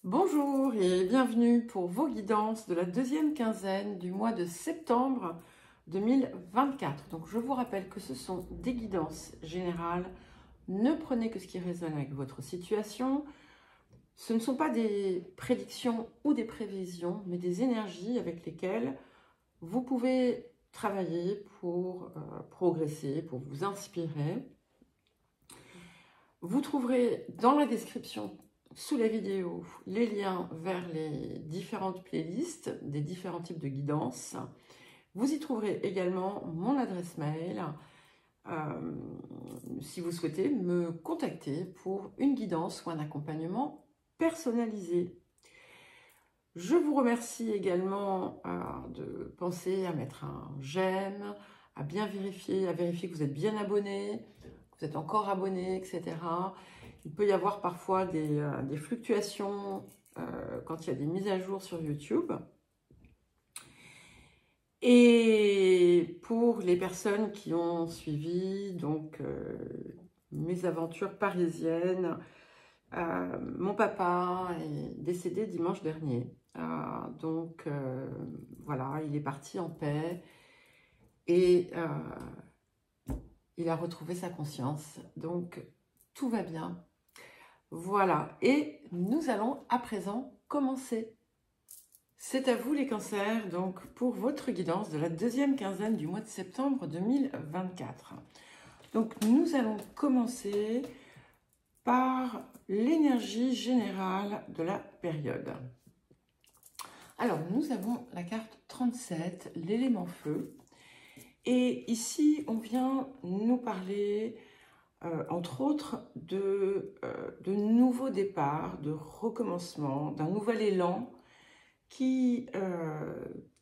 Bonjour et bienvenue pour vos guidances de la deuxième quinzaine du mois de septembre 2024. Donc je vous rappelle que ce sont des guidances générales. Ne prenez que ce qui résonne avec votre situation. Ce ne sont pas des prédictions ou des prévisions, mais des énergies avec lesquelles vous pouvez travailler pour progresser, pour vous inspirer. Vous trouverez dans la description sous la vidéo les liens vers les différentes playlists des différents types de guidances. Vous y trouverez également mon adresse mail si vous souhaitez me contacter pour une guidance ou un accompagnement personnalisé. Je vous remercie également de penser à mettre un j'aime, à bien vérifier, que vous êtes bien abonné, que vous êtes encore abonné, etc. Il peut y avoir parfois des fluctuations quand il y a des mises à jour sur YouTube. Et pour les personnes qui ont suivi donc mes aventures parisiennes, mon papa est décédé dimanche dernier. Donc voilà, il est parti en paix et il a retrouvé sa conscience. Donc tout va bien. Voilà, et nous allons à présent commencer. C'est à vous les cancers, donc pour votre guidance de la deuxième quinzaine du mois de septembre 2024. Donc nous allons commencer par l'énergie générale de la période. Alors nous avons la carte 37, l'élément feu. Et ici on vient nous parler entre autres de nouveaux départs, de recommencement, d'un nouvel élan qui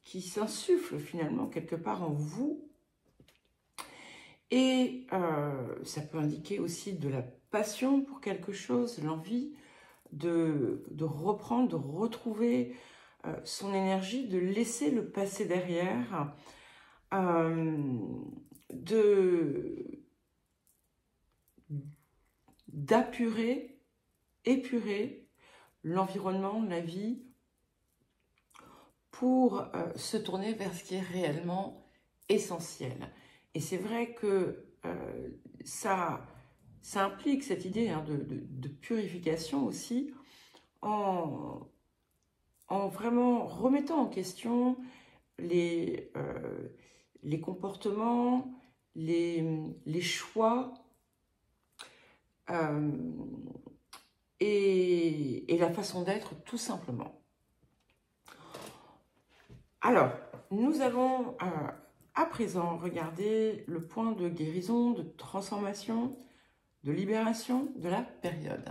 s'insuffle finalement quelque part en vous. Et ça peut indiquer aussi de la passion pour quelque chose, l'envie de reprendre, de retrouver son énergie, de laisser le passé derrière, d'épurer l'environnement, la vie, pour se tourner vers ce qui est réellement essentiel. Et c'est vrai que ça implique cette idée de purification aussi, en vraiment remettant en question les comportements, les choix et la façon d'être tout simplement. Alors, nous allons à présent regarder le point de guérison, de transformation, de libération de la période.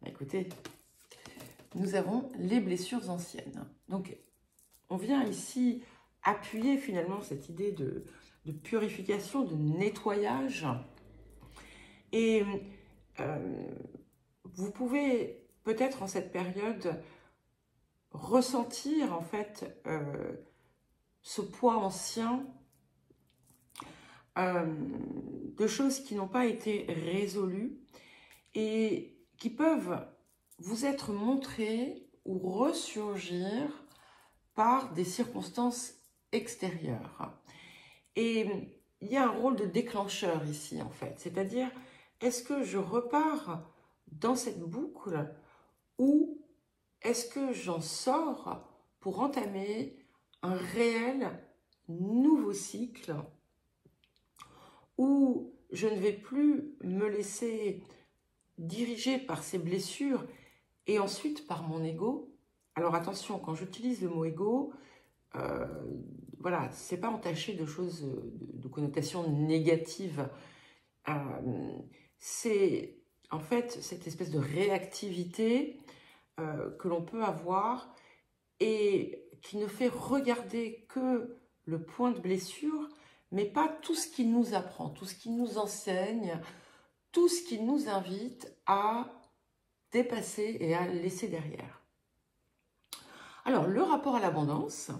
Écoutez, nous avons les blessures anciennes. Donc, on vient ici appuyer finalement cette idée de purification, de nettoyage. Et vous pouvez peut-être en cette période ressentir en fait ce poids ancien de choses qui n'ont pas été résolues et qui peuvent vous être montrées ou ressurgir par des circonstances extérieures. Et il y a un rôle de déclencheur ici en fait, c'est-à-dire est-ce que je repars dans cette boucle ou est-ce que j'en sors pour entamer un réel nouveau cycle où je ne vais plus me laisser diriger par ces blessures et ensuite par mon ego. Alors attention, quand j'utilise le mot ego, voilà, c'est pas entaché de choses, de connotations négatives. C'est en fait cette espèce de réactivité que l'on peut avoir et qui ne fait regarder que le point de blessure, mais pas tout ce qu'il nous apprend, tout ce qu'il nous enseigne, tout ce qui nous invite à dépasser et à laisser derrière. Alors, le rapport à l'abondance,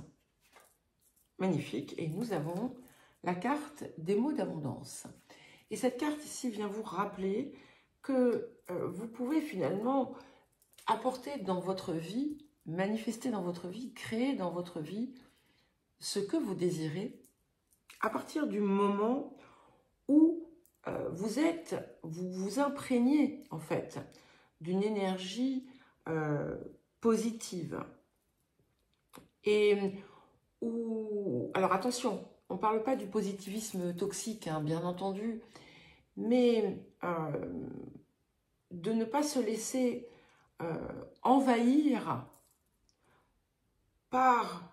magnifique, et nous avons la carte des mots d'abondance. Et cette carte ici vient vous rappeler que vous pouvez finalement apporter dans votre vie, manifester dans votre vie, créer dans votre vie ce que vous désirez à partir du moment où vous vous imprégnez en fait d'une énergie positive. Et alors attention, on ne parle pas du positivisme toxique, hein, bien entendu, mais de ne pas se laisser envahir par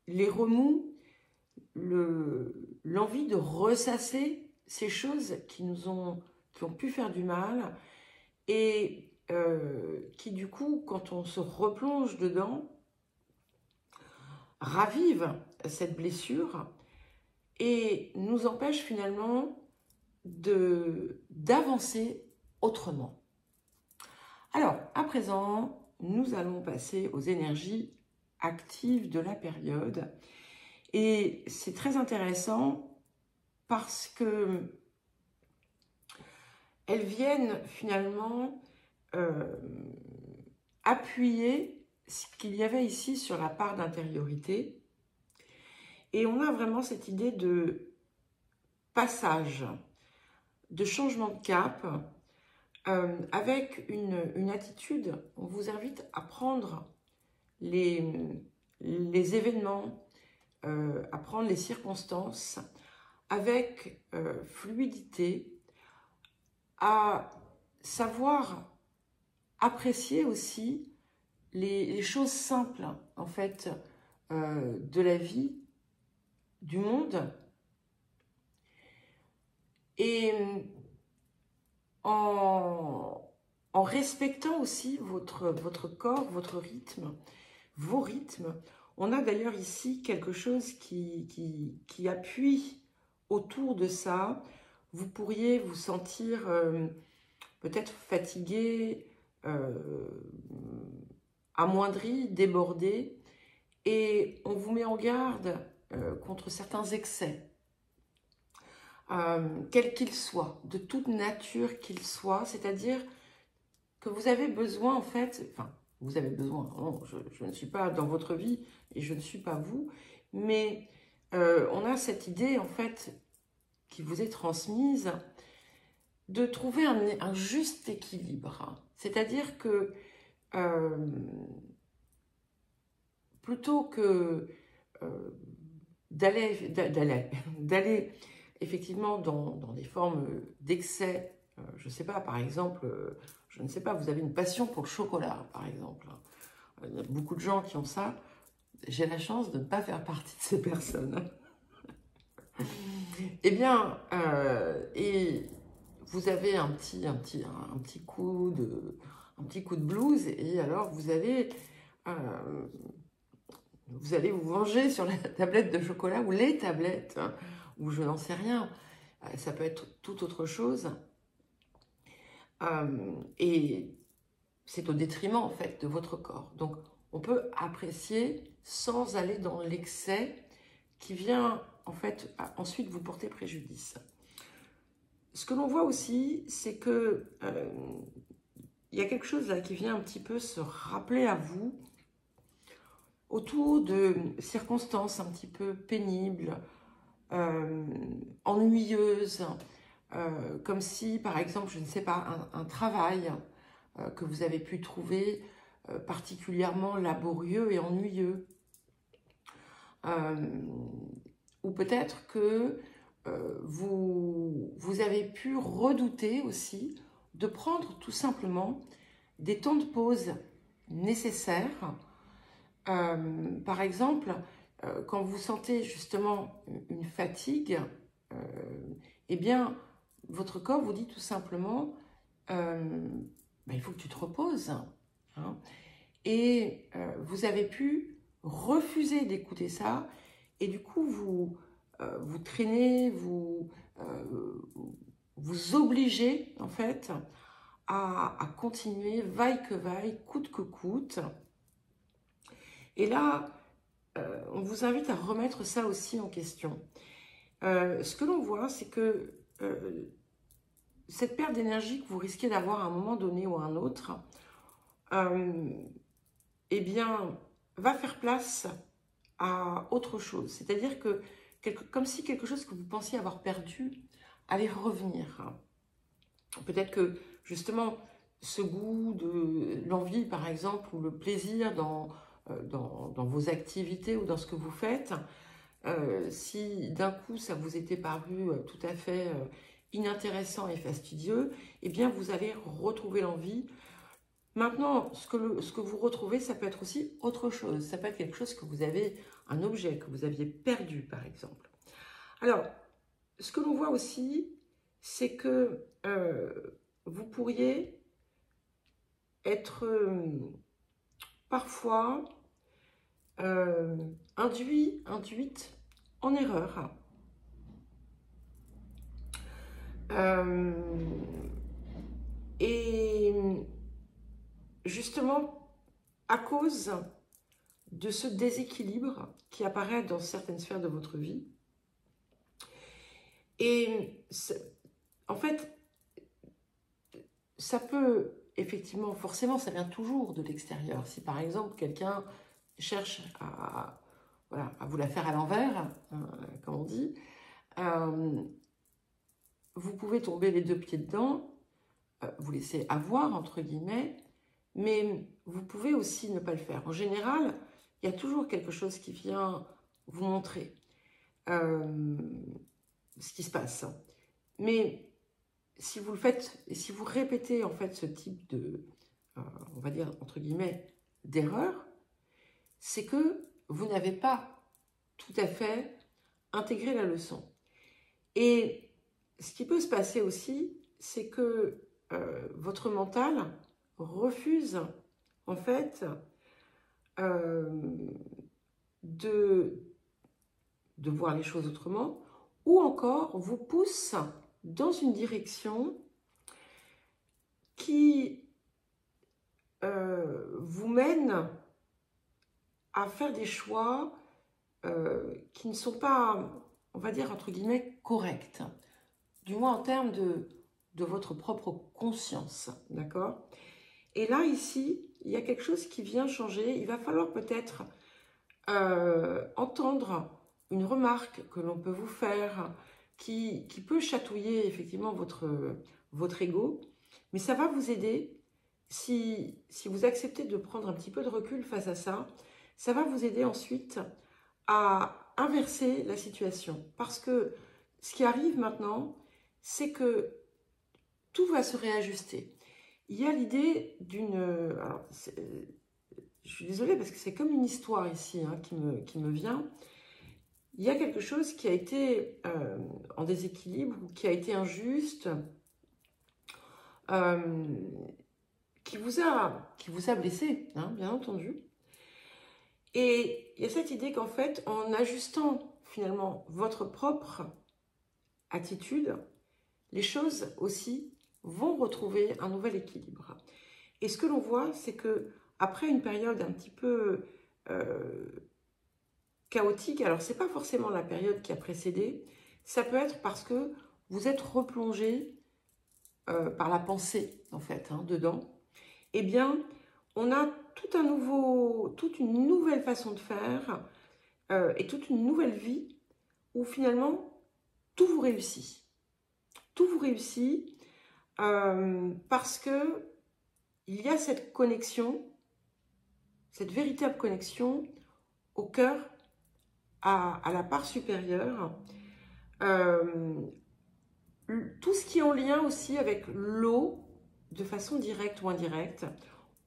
les remous, l'envie de ressasser ces choses qui ont pu faire du mal et qui du coup, quand on se replonge dedans, ravivent cette blessure et nous empêchent finalement d'avancer autrement. Alors, à présent, nous allons passer aux énergies actives de la période. Et c'est très intéressant parce que elles viennent finalement appuyer ce qu'il y avait ici sur la part d'intériorité. Et on a vraiment cette idée de passage, de changement de cap, avec une attitude. On vous invite à prendre les événements, à prendre les circonstances avec fluidité, à savoir apprécier aussi les choses simples en fait de la vie, du monde, et en respectant aussi votre corps, votre rythme, vos rythmes. On a d'ailleurs ici quelque chose qui appuie autour de ça. Vous pourriez vous sentir peut-être fatigué, amoindri, débordé, et on vous met en garde contre certains excès, quels qu'ils soient, de toute nature qu'ils soient, c'est-à-dire que vous avez besoin en fait, enfin, vous avez besoin, non, je ne suis pas dans votre vie et je ne suis pas vous, mais on a cette idée en fait qui vous est transmise de trouver un juste équilibre. C'est-à-dire que plutôt que d'aller effectivement dans des formes d'excès, je ne sais pas, par exemple, je ne sais pas, vous avez une passion pour le chocolat, par exemple. Il y a beaucoup de gens qui ont ça. J'ai la chance de ne pas faire partie de ces personnes. Eh bien, et vous avez un petit coup de blues, et alors vous allez vous venger sur la tablette de chocolat ou les tablettes, hein, ou je n'en sais rien. Ça peut être tout autre chose. Et c'est au détriment en fait de votre corps. Donc on peut apprécier sans aller dans l'excès qui vient en fait ensuite vous porter préjudice. Ce que l'on voit aussi, c'est que il y a quelque chose là qui vient un petit peu se rappeler à vous autour de circonstances un petit peu pénibles, ennuyeuses, comme si, par exemple, je ne sais pas, un travail que vous avez pu trouver particulièrement laborieux et ennuyeux. Ou peut-être que vous avez pu redouter aussi de prendre tout simplement des temps de pause nécessaires. Par exemple, quand vous sentez justement une fatigue, eh bien, votre corps vous dit tout simplement il faut que tu te reposes. Hein. Et vous avez pu refuser d'écouter ça, et du coup, vous traînez, vous obligez en fait à continuer, vaille que vaille, coûte que coûte. Et là, on vous invite à remettre ça aussi en question. Ce que l'on voit, c'est que cette perte d'énergie que vous risquez d'avoir à un moment donné ou à un autre, eh bien, va faire place à autre chose. C'est-à-dire que, comme si quelque chose que vous pensiez avoir perdu allait revenir. Peut-être que, justement, ce goût de l'envie, par exemple, ou le plaisir dans vos activités ou dans ce que vous faites, si d'un coup ça vous était paru tout à fait inintéressant et fastidieux, eh bien vous allez retrouver l'envie. Maintenant, ce que vous retrouvez, ça peut être aussi autre chose. Ça peut être quelque chose que vous avez, un objet que vous aviez perdu, par exemple. Alors, ce que l'on voit aussi, c'est que vous pourriez être parfois induite en erreur. Et justement, à cause de ce déséquilibre qui apparaît dans certaines sphères de votre vie. Et en fait, ça peut, effectivement, forcément, ça vient toujours de l'extérieur. Si par exemple, quelqu'un cherche voilà, à vous la faire à l'envers, comme on dit, vous pouvez tomber les deux pieds dedans, vous laisser avoir, entre guillemets, mais vous pouvez aussi ne pas le faire. En général, il y a toujours quelque chose qui vient vous montrer ce qui se passe. Mais si vous le faites, et si vous répétez en fait ce type de, on va dire, entre guillemets, d'erreur, c'est que vous n'avez pas tout à fait intégré la leçon. Et ce qui peut se passer aussi, c'est que votre mental refuse en fait de voir les choses autrement, ou encore vous pousse dans une direction qui vous mène à faire des choix qui ne sont pas, on va dire, entre guillemets, corrects, du moins en termes de votre propre conscience, d'accord? Et là, ici, il y a quelque chose qui vient changer. Il va falloir peut-être entendre une remarque que l'on peut vous faire, qui peut chatouiller effectivement votre ego, mais ça va vous aider, si vous acceptez de prendre un petit peu de recul face à ça, ça va vous aider ensuite à inverser la situation. Parce que ce qui arrive maintenant, c'est que tout va se réajuster. Il y a l'idée d'une... je suis désolée parce que c'est comme une histoire ici hein, qui me vient. Il y a quelque chose qui a été en déséquilibre, ou qui a été injuste, qui vous a blessé, hein, bien entendu. Et il y a cette idée qu'en fait, en ajustant finalement votre propre attitude, les choses aussi vont retrouver un nouvel équilibre. Et ce que l'on voit, c'est que après une période un petit peu chaotique, alors c'est pas forcément la période qui a précédé, ça peut être parce que vous êtes replongé par la pensée, en fait, hein, dedans. Eh bien, on a toute une nouvelle façon de faire et toute une nouvelle vie où finalement, tout vous réussit. Tout vous réussit parce que il y a cette connexion, cette véritable connexion au cœur, à la part supérieure. Tout ce qui est en lien aussi avec l'eau, de façon directe ou indirecte,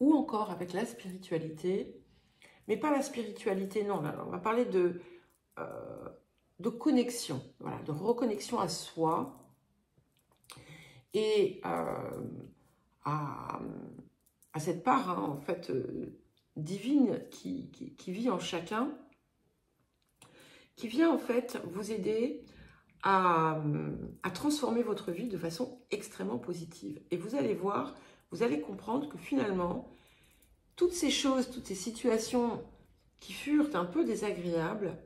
ou encore avec la spiritualité, mais pas la spiritualité, non, là, on va parler de connexion, voilà, de reconnexion à soi, et à cette part, hein, en fait, divine qui vit en chacun, qui vient en fait vous aider à transformer votre vie de façon extrêmement positive. Et vous allez voir, vous allez comprendre que finalement, toutes ces choses, toutes ces situations qui furent un peu désagréables,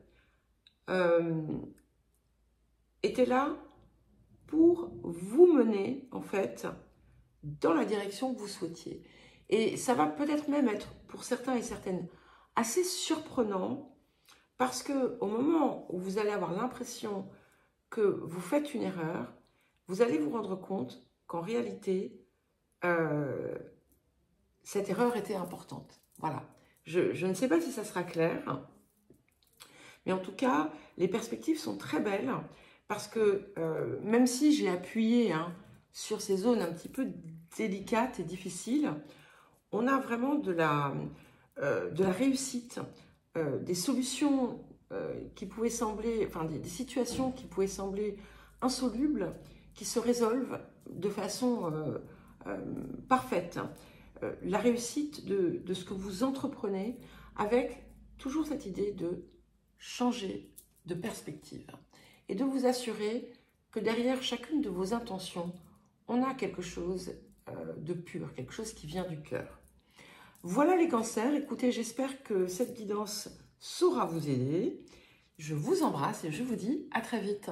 étaient là pour vous mener, en fait, dans la direction que vous souhaitiez. Et ça va peut-être même être, pour certains et certaines, assez surprenant, parce que au moment où vous allez avoir l'impression que vous faites une erreur, vous allez vous rendre compte qu'en réalité, cette erreur était importante. Voilà. Je ne sais pas si ça sera clair, mais en tout cas, les perspectives sont très belles, parce que même si j'ai appuyé sur ces zones un petit peu délicates et difficiles, on a vraiment de la réussite, des solutions qui pouvaient sembler, enfin des situations qui pouvaient sembler insolubles, qui se résolvent de façon parfaite. La réussite de ce que vous entreprenez, avec toujours cette idée de changer de perspective et de vous assurer que derrière chacune de vos intentions, on a quelque chose de pur, quelque chose qui vient du cœur. Voilà les cancers, écoutez, j'espère que cette guidance saura vous aider. Je vous embrasse et je vous dis à très vite.